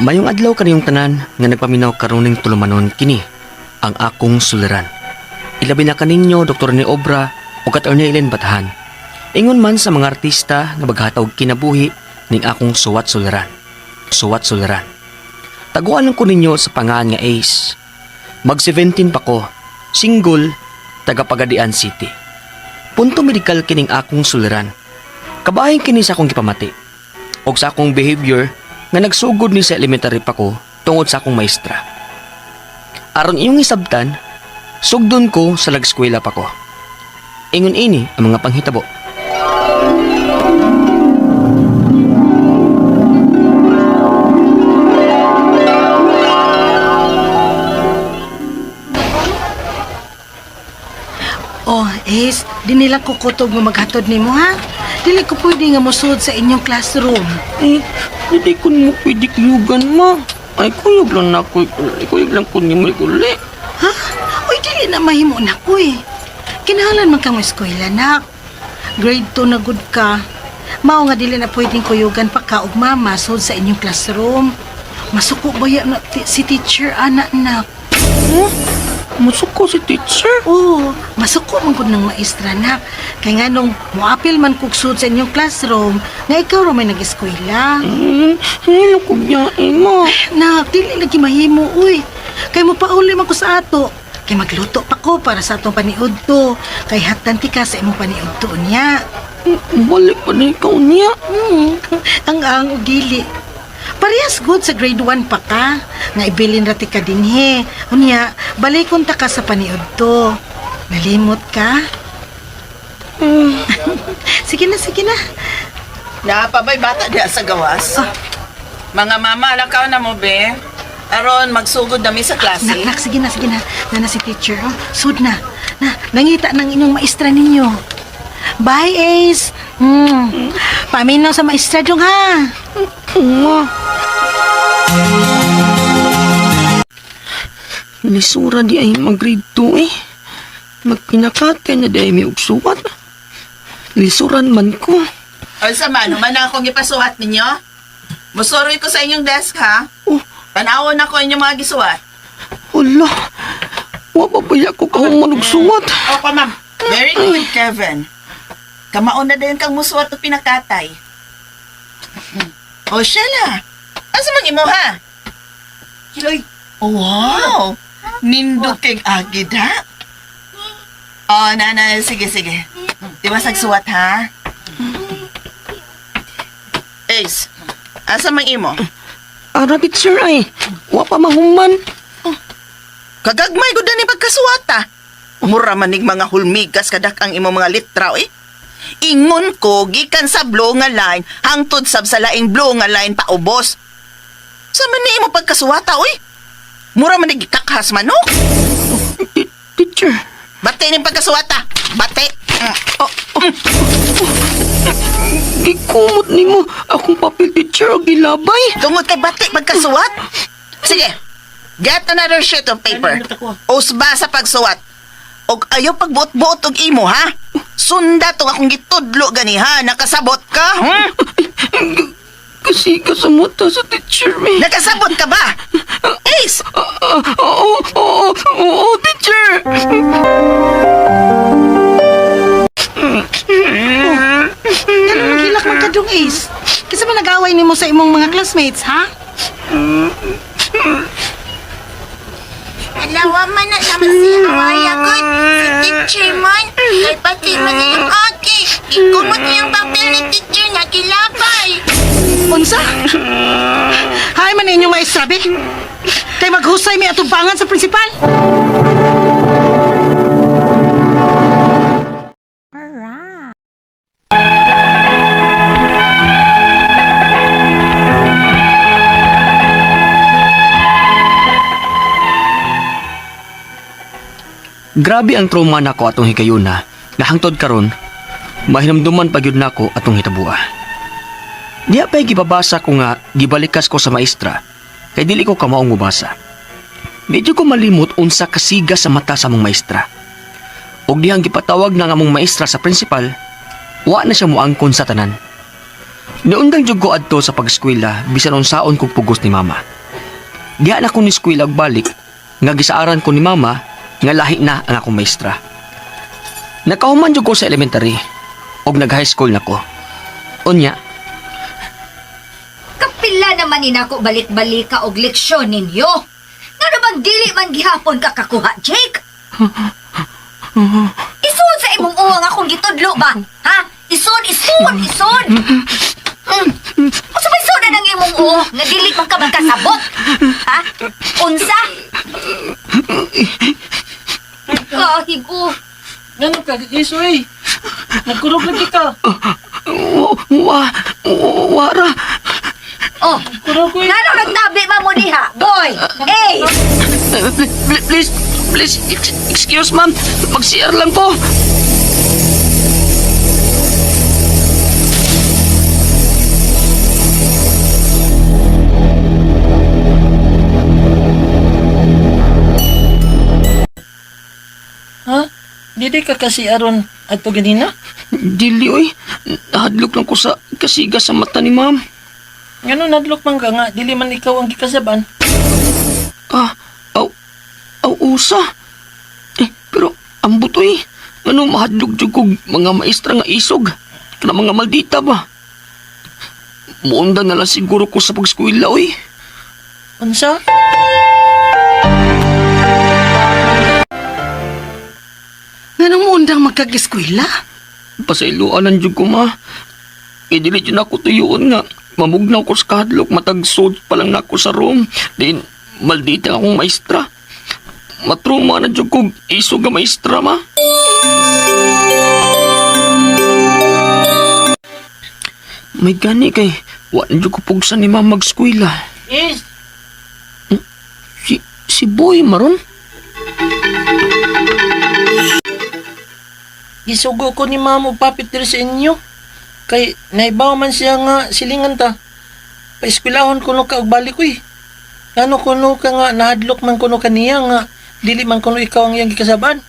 Mayong adlaw kaniyong tanan nga nagpaminaw karuning tulumanon kini ang akong suliran. Ilabi na kaninyo Dr. ni Obra o Kat-Ernie Ellen Batahan. Ingon man sa mga artista nga maghatag kinabuhi ning akong suwat suliran. Suwat suliran. Taguan lang ko ninyo sa pangalan nga Ace. Mag-17 pa ko, single, taga Pagadian City. Punto medikal kining akong suliran. Kabahin kini sa akong gipamati. Og sa akong behavior nga nagsugod ni sa elementary pa ko tungod sa akong maestra. Aron iyong isabtan, sugdon ko sa lagskwela pa ko. Ingon ini ang mga panghitabo. Oh, Ace, di nila kukutob nga maghatod nimo ha? Dili ko pwede nga musud sa inyong classroom. Hindi ko mo pwede kuyugan, ma. Ay, kuyog lang na ko. Kuyog lang ko ni mo uli. Ha? Uy, dili na mahimo na ko eh. Kinahanglan man kang eskwela, nak. Grade 2 na good ka. Mao nga dili na pwedeng kuyugan pa ka og mama sud sa inyong classroom. Masuko ba yan na si teacher, anak, nak? Huh? Masuko si teacher? Oo, masuko man gud ng maestra, nak. Kay nga nung muapil man kog sud sa inyong classroom, nga ikaw ra may nag-eskwela. Ano ko niya, ma? Nak, dili lagi mahimo, uy. Kay mo pauli man ko sa ato. Kay magluto pa ko para sa atong paniudto. Kay hatan ka sa imong paniudto niya. Balik pa na ikaw niya. Ang dili. Parehas good sa grade 1 pa ka. Nga ibilin rati ka dinhi. Unya, balikon ta ka sa paniudto. Nalimot ka? Sige na, sige na. Napabay bata diya sa gawas. Mga mama, lakaw na mo, be. Aron, magsugod nami sa klase. Nak, sige na, sige na. Nana si teacher, oh. Sud na. Na, nangita ng inyong maestra ninyo. Bye, Ace. Paminaw sa maestra dong, ha? Ma. Lisura di ay mag-grade 2 eh. Magpinakate na di ay may ugsuwat. Lisuran man ko. O sa man akong ipasuhat ninyo? Musoroy ko sa inyong desk, ha? Oh, Panawon ako inyong mga gisuhat. wala. Wapapaya ko kang manugsuwat. Opo, ma'am. Very good, Kevin. Kamaon na din kang musuhat o pinakatay. O, Sheila. Asa mang imo, ha? Hiloy. Oh, wow. Nindot kay agid, ha? Oh, nana, sige. Di ba sagsuwat, ha? Ace, asa mang imo? Ara, teacher ay. Wapa mahuman. Kagagmay ko ni pagkasuwata. Mura manig mga hulmigas kadak ang imo mga litra, eh. Ingon ko, gikan sa blow nga line, hangtod sab sa laing blow nga line paubos. Sa man ni imo pagkasuwata, oy? Mura manig kakhas manok. Teacher. Bate ni pagkasuwata. Bate. Gikumot ni mo akong papel, teacher, o gilabay. Tungod kay bate pagkasuwat. Sige, get another sheet of paper. Usba sa pagsuwat. Og ayaw pagbuot-buot og imo, ha? Sunda tong akong gitudlo gani, ha? Nakasabot ka? Kasi kasamota sa teacher, me. Nakasabot ka ba? Ace! Oo, teacher. Ganun maghilak man ka dong, Ace. Kasi ba nag-away nimo sa imong mga classmates, ha? Alawa man na naman si Awaya good. Si teacher man. Ay pati man yung ate. Ikumot niyang papel ni teacher na kilabay. Unsa? Hay man inyong maestra, be. Kay maghusay may atubangan sa prinsipal. Grabe ang trauma nako atong higayuna. Nahangtod karon, mahinamduman pagyud nako atong hitabua. Diya pa'y gibabasa ko nga gibalikas ko sa maestra kay dili ko kamaong mubasa. Medyo ko malimot unsa kasiga sa mata sa mong maestra. Og dihang gipatawag na nga mong maestra sa principal, wa na siya moangkon sa tanan. Niundang jud ko adto sa pag-eskwela bisan unsaon kog pugos ni mama. Diha na ko ni eskwela og balik, nga gisaaran ko ni mama nga lahi na ang akong maestra. Nakahuman jud ko sa elementary og nag-high school na ko. Unya, Kapila naman inako balik-balika og leksyon ninyo. Nga naman dili man gihapon ka kakuha, Jake. Isod sa imong uwang akong gitudlo ba? Ha? Isod! Unsa may isod na ng imong uwang nga dili man ka magkasabot? Ha? Unsa? Higo. Ganun ka, Isoy. Nagkurog lagi ka. wara. Oh, Kurog ko eh. ngano nagtabi ba mo diha? Boy! Hey! Please, excuse ma'am. Mag-CR lang po. Ha? Dili ka kasi aron at ganina? Dili, oy. Nahadlok lang ko sa kasiga sa mata ni ma'am. Ganun nadlok man ka nga, dili man ikaw ang gikasaban. Usa. Pero ambot, oy. Ano mahadlok jud kog mga maestra nga isog? Kana mga maldita ba? Muunda na lang siguro ko sa pagskwela, oy. Unsa? Nga nang muundang magkag-eskwela? Pasailuanan jud ko, ma. Dili jud ako tuyoon nga. Mamugnaw ko sa kahadlok, matagsod pa lang na ako sa room. Din, maldita akong maestra. Matruma na jud kog isog nga maestra, ma. May gani kay, wa na jud ko pugsan ni ma'am mag-eskwela. Is, Si Boy maron? isugo ko ni ma'am og papit diri sa inyo. Kay naibaw man siya nga silingan ta. Paeskwelahon kuno ka og balik ko eh. Ano kuno ka nga nahadlok man kuno kaniya nga dili man kuno ikaw ang iyang gikasaban.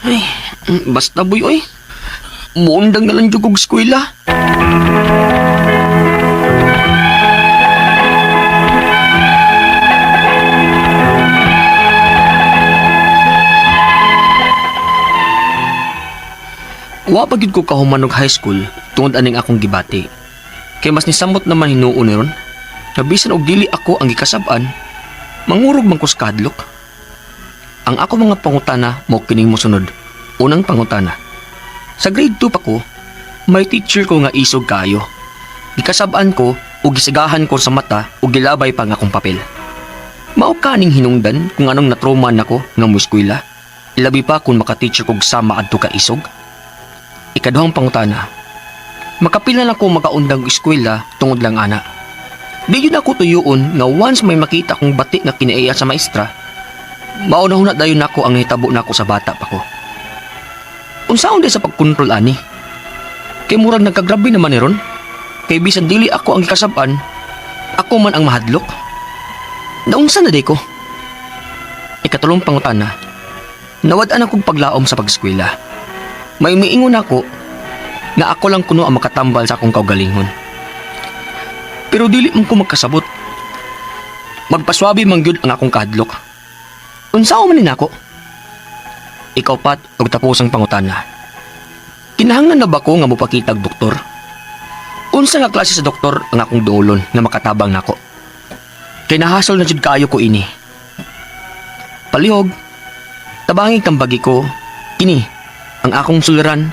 Ay, basta boy, oy. Muundang na lang jud kog eskwela. Wa pa gyud ko kahuman og high school tungod aning akong gibati. Kay mas nisamot naman hinuon ni ron. Nabisan og dili ako ang gikasab-an, mangurog man ko sa kadlok. Ang ako mga pangutana mo kining mosunod. Unang pangutana. Sa grade 2 pa ko, may teacher ko nga isog kayo. Gikasab-an ko ug gisagahan ko sa mata ug gilabay pa nga akong papel. Mao kaning hinungdan kung anong natrauma nako nga muskwela. Ilabi pa kung maka-teacher kog sama adto ka isog. Ikaduhang pangutana. Makapila na ko makaundang eskwela tungod lang ana. Di yun ako tuyoon nga once may makita kong bati nga kinaiya sa maestra, mauna-una dayon nako ang nahitabo nako sa bata pa ko. Unsaon di sa pagkontrol ani? Kay murag nagkagrabe naman ni ron. Kay bisan dili ako ang gikasab-an, ako man ang mahadlok. Naunsa na di ko? Ikatulong pangutana. Nawad-an akong paglaom sa pag-eskwela. May miingon ako na ako lang kuno ang makatambal sa akong kaugalingon. Pero dili man ko magkasabot. Magpaswabi man gyud ang akong kahadlok. Unsaon man nako? Ikaw pat og tapusang pangutana. Kinahanglan na ba ko nga mopakita og doktor? Unsa nga klase sa doktor ang akong duolon na makatabang nako? Kay nahasol na jud kaayo ko ini. Palihog, tabangin kang bagi ko, kini ang akong suliran,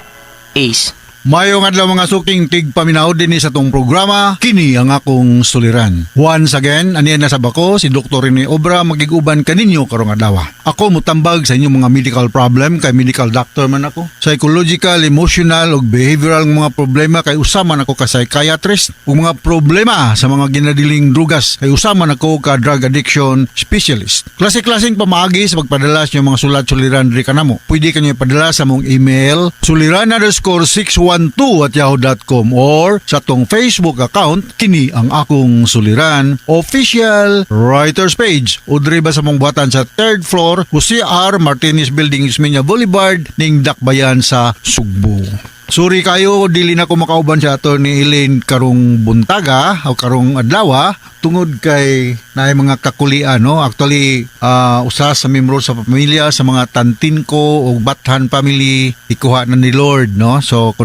Ace. Mayong adlaw mga suking tigpaminaw din sa tong programa, kini ang akong suliran. Once again, aniyan na sa bako, si Dr. Rene Obra magiguban kaninyo karong adlaw. Ako mutambag sa inyong mga medical problem, kay medical doctor man ako. Psychological, emotional, ug behavioral mga problema, kay usaman ako ka psychiatrist. Ug mga problema sa mga ginadiling drugas, kay usaman ako ka drug addiction specialist. Klase-klaseng pamagi sa pagpadala sa inyong mga sulat-suliran diri kanamo. Pwede kanyo ipadala sa mong email, suliran_612@yahoo.com or sa tong Facebook account, kini ang akong suliran official writers page o diri ba sa mong buhatan sa 3rd floor Jose R. Martinez Building, Ismeña Boulevard ning Dakbayan sa Sugbo. Sorry kayo, dili na ko makauban sa ato ni Elaine karong buntaga o karong adlaw tungod kay naay mga kakulian, no? Actually, usa sa membro sa pamilya sa mga tantin ko o Bathan family ikuha na ni Lord, no? So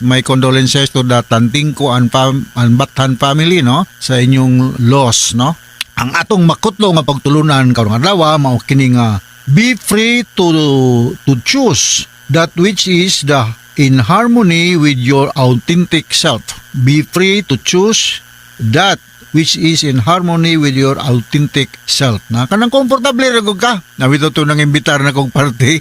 my condolences to the tantin ko and Bathan family, no? Sa inyong loss, no? Ang atong makutlo nga pagtulunan karong adlaw mao kini nga be free to choose that which is in harmony with your authentic self. Be free to choose that which is in harmony with your authentic self. Na kanang komportable ra gud ka. Nawito to nang imbitar na kong party.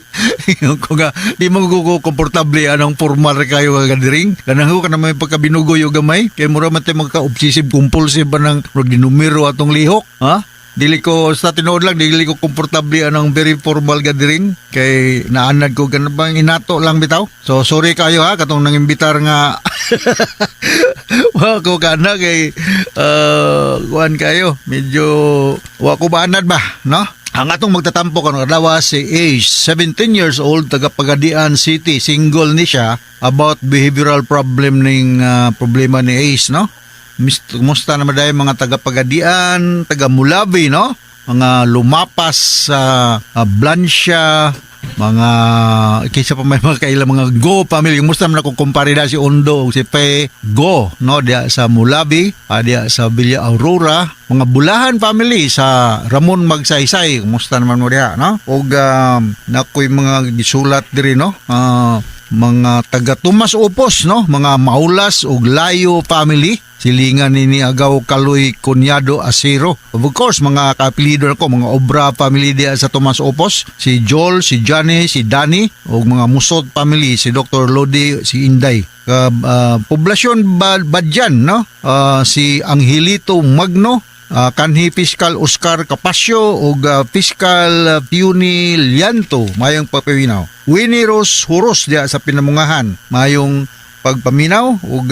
Kung di mo ko komportable anong formal ra kayo nga gathering. Kanang ko may pagkabinugo yo gamay kay mura man tay magka-obsessive compulsive ba nang numero atong lihok, ha? Dili ko sa tinuod lang, dili ko komportable anong very formal gathering kay naanad ko ganun bang inato lang bitaw. So sorry kayo katong nangimbitar nga wa ko kana kay kuan kayo medyo wa ko baanad ba, no? Ang atong magtatampo karon adlaw si Ace, 17 years old, taga Pagadian City, single ni siya, about behavioral problem ning problema ni Ace, no? Kumusta naman dahil mga taga-Pagadian, taga-Mulabi, no? Mga lumapas sa Blancia, mga kaysa pa may mga kailang mga Go family. Kumusta naman ako kumpare na si Ondo o si Pe Go, no? Diya sa Mulabi, diya sa Villa Aurora, mga Bulahan family sa Ramon Magsaysay. Kumusta naman mo diya, no? O nakoy mga gisulat diri, no? Mga taga Tomas Upos, no? Mga Maulas o Layo family, silingan ni Agaw Kaloy Cunyado Asiro. Of course, mga kaapelido na ko, mga Obra family diya sa Tomas Upos, si Joel, si Johnny, si Danny, o mga Musod family, si Dr. Lodi, si Inday. Poblasyon Badyan, no? Si Angelito Magno, kanhi Fiscal Oscar Capasio o Fiscal Piuni Lianto, mayong papawinaw. Winnie Rose Huros diya sa Pinamungahan, mayong pagpaminaw o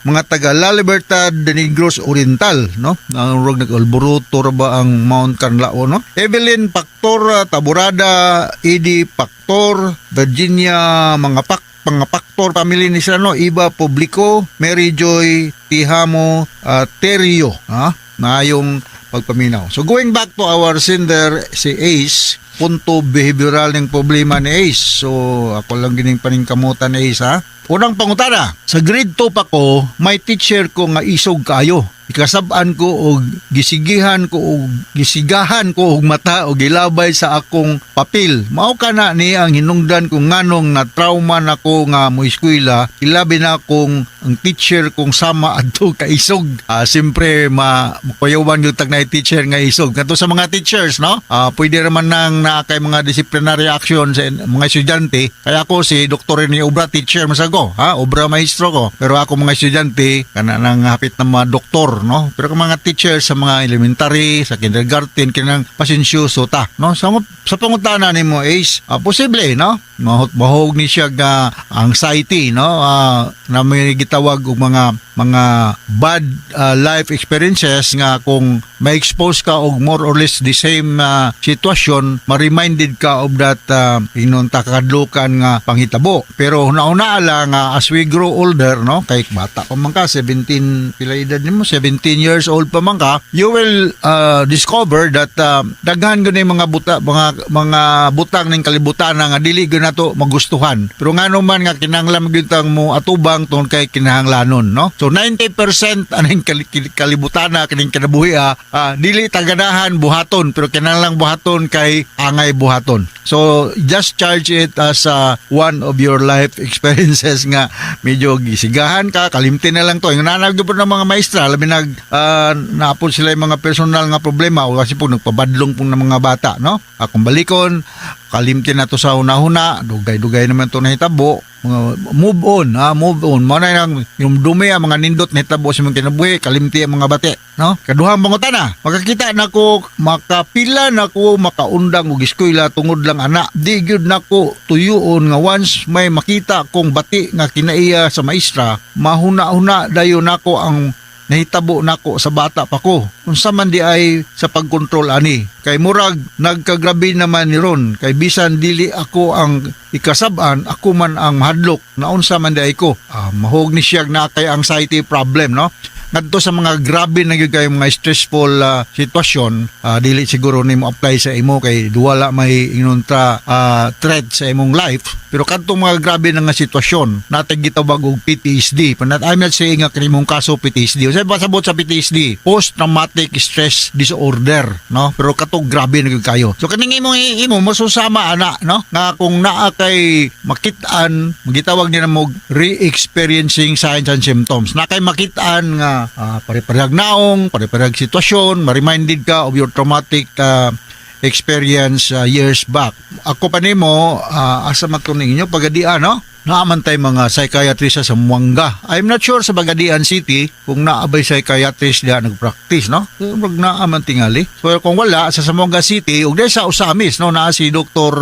mga taga La Libertad de Negros Oriental, no? Ang rog nag-Alboruto ba ang Mount Canlao, no? Evelyn Pactor Taburada, Edie Pactor, Virginia mga Pactor family ni sila, no? Iba Publico, Mary Joy Tihamo, Terio, na yung pagpaminaw. So going back to our sender, si Ace, punto behavioral ng problema ni Ace. So ako lang gining paningkamutan ni Ace, Unang pangutana, sa grade 2 pa ko, may teacher ko nga isog kayo. Ikasab-an ko o gisigahan ko og mata o gilabay sa akong papel. Mao kana ni ang hinungdan ko nganong na trauma nako nga mo eskwela, ilabi na akong ang teacher kong sama adto ka isog. Siyempre makuyawan yung tag na teacher nga isog. Kanto sa mga teachers, no? Pwede naman nang naakay mga disciplinary action sa mga estudyante. Kaya ako si Dr. ni Obra teacher masago, Obra maestro ko. Pero ako mga estudyante kana nang hapit na mga doktor, no? Pero kung mga teacher sa mga elementary, sa kindergarten, kinang pasensyoso ta, no? Sa pangutana nimo Ace, posible, no? Mahog ni siya ga anxiety, no? Na may gitawag og mga bad life experiences nga kung ma-expose ka og more or less the same situation, ma-reminded ka of that inunta kakadlukan nga panghitabo. Pero nauna lang as we grow older, no? Kay bata pa man ka, 17 pila edad nimo, 17 years old pa man ka, you will discover that daghan gyud mga butang ning kalibutan nga dili gyud nato magustuhan. Pero ngano man nga kinahanglan gyud tang mo atubang tungod kay kinahanglanon, no? So 90% aning kalibutan kining kinabuhi dili taganahan buhaton, pero kinahanglan buhaton kay angay buhaton. So just charge it as one of your life experiences nga medyo gisigahan ka, kalimtin na lang to. Yung nanagyo po ng mga maestra, labi naapod sila yung mga personal nga problema o kasi po nagpabadlong po ng mga bata, no? Kung balikon, kalimtin na to sa una-una, dugay-dugay naman to na hitabo, move on. Muna yung dumi ang mga nindot na hitabo sa mga kinabuhi, kalimti ang mga bate, no? Kaduhang pangutana, makakita na ko, makapila na ko, makaundang og eskwela tungod lang anak. Di gyud nako tuyoon nga once may makita kong bati nga kinaiya sa maestra, mahuna-huna dayon nako ang nahitabo nako sa bata pa ko. Unsa man di ay sa pagkontrol ani. Kay murag nagkagrabe naman ni ron. Kay bisan dili ako ang ikasaban, ako man ang mahadlok. Naunsa man di ay ko. Mahog ni siya na kay anxiety problem, no? Ngadto sa mga grabe na gyud kay mga stressful sitwasyon, dili siguro nimo apply sa imo kay duwala may inunta threat sa imong life. Pero kadtong mga grabe na nga sitwasyon, natay gitawag og PTSD. But I'm not saying nga kanimong kaso PTSD. Usa ba sabot sa PTSD? Post traumatic stress disorder, no? Pero katong grabe na gyud kayo. So kaning imo masusama ana, no? Nga kung naa kay makitaan, magitawag nila mo re-experiencing signs and symptoms. Na kay makitaan nga pare-parehag naong, pare-parehag sitwasyon, ma-reminded ka of your traumatic experience years back. Ako pa nimo, asa matuning inyo, pagadian, no? Naamantay mga psychiatrist sa Muanga. I'm not sure sa Bagadian City kung naabay psychiatrist diha nagpractice, no? Wag naaman tingali. So kung wala sa Zamboanga City ug diha sa Usamis, no, naa si Dr.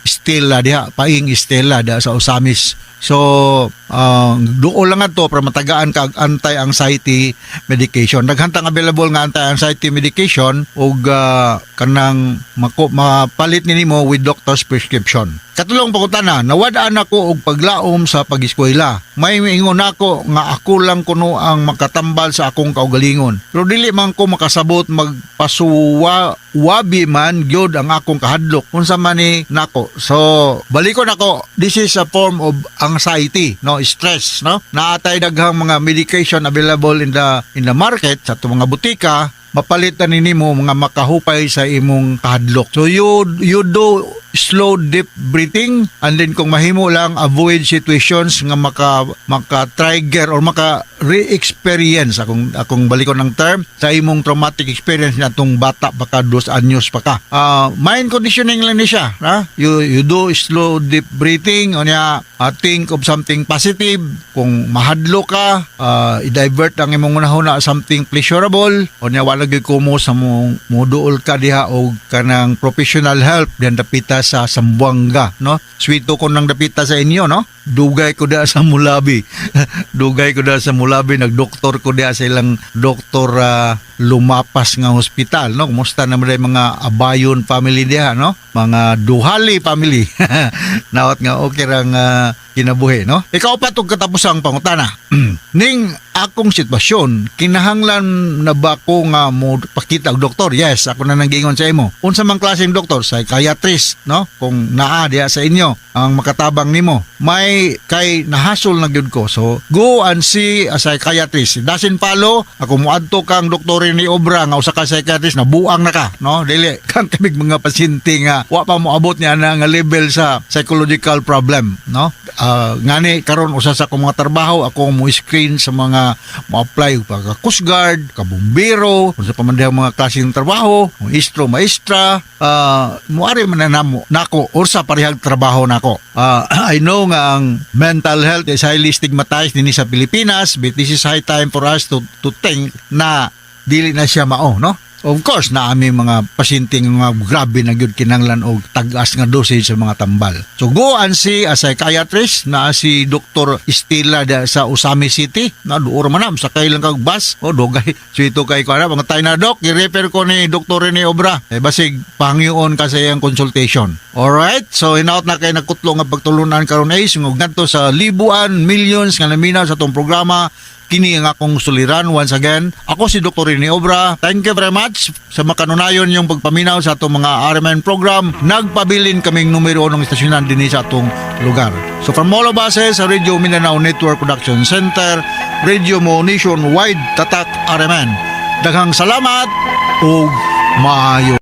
Stella diha, Paing Stella diha sa Usamis. So duo lang ato para matagaan kag anti-anxiety medication. Daghantang available nga anti-anxiety medication ug kanang mapalit nimo with doctor's prescription. Katulong pangutana, nawad-an ako og paglaom sa pag-eskwela. May ingon ako nga ako lang kuno ang makatambal sa akong kaugalingon. Pero dili man ko makasabot magpasuwa wabi man gyud ang akong kahadlok unsa man ni nako. So balikon ako, this is a form of anxiety, no, stress, no. Naatay daghang mga medication available in the market sa itong mga butika, mapalitan nimo mga makahupay sa imong kahadlok. So you do slow deep breathing, and then kung mahimo lang avoid situations nga maka trigger or maka re-experience akong balikon ng term sa imong traumatic experience na atong bata baka 2 anyos pa ka. Mind conditioning lang ni siya, ha? You do slow deep breathing, onya think of something positive. Kung mahadlo ka, i-divert ang imong unahuna something pleasurable, onya wala gyud kumo sa mo duol ka diha og kanang professional help diyan dapita sa Zamboanga, no? Swito ko nang dapita sa inyo, no? Dugay ko da sa Mulabi. Dugay ko da sa Mulabi, nagdoktor ko da sa ilang doktor lumapas nga hospital, no? Kumusta naman yung mga Abayon family diha, no? Mga Duhali family. Nawat nga okay rang kinabuhi, no? Ikaw pa tong katapusang pangutana. Ning akong sitwasyon, kinahanglan na ba ko nga mo pakita og doktor? Yes, ako na nanggingon sa imo. Unsa man klaseng doktor? Psychiatrist, no? Kung naa diha sa inyo ang makatabang nimo. May kay nahasol na gyud ko. So, go and see a psychiatrist. Dasin follow, ako moadto kang doktor ni obra nga usa ka psychiatrist na buang na ka, no? Dili kang kamig mga pasyente nga wa pa mo abot niya na nga level sa psychological problem, no? Ngani karon usa sa akong mga trabaho, ako mo screen sa mga mo-apply pagka Coast Guard, kabumbero, kung sa pamandang mga klaseng trabaho, maestra, muari man na nako or sa parihag trabaho nako. I know nga ang mental health is highly stigmatized din sa Pilipinas, but this is high time for us to think na dili na siya mao, no? Of course, na aming mga pasyente nga grabe na gyud kinanglan og tag-as nga dosage sa mga tambal. So go and see a psychiatrist na si Dr. Stella sa Usami City. Na duor man sa kay lang kag bus. O dogay. So ito kay ko ana mga tay na doc, i-refer ko ni Dr. Rene Obra. Basig pangyoon ka sa iyang consultation. Alright? So hinaut na kay nagkutlo nga pagtulunan karon ay sungog ngadto sa libuan, millions nga naminaw sa tong programa. Kini ang akong suliran. Once again, ako si Dr. Rene Obra. Thank you very much sa makanunayon yung pagpaminaw sa atong mga RMN program. Nagpabilin kaming numero 1 istasyonan din sa atong lugar. So from all of us sa Radio Mindanao Network Production Center, Radio Mo Nationwide, Tatak RMN. Daghang salamat ug maayo.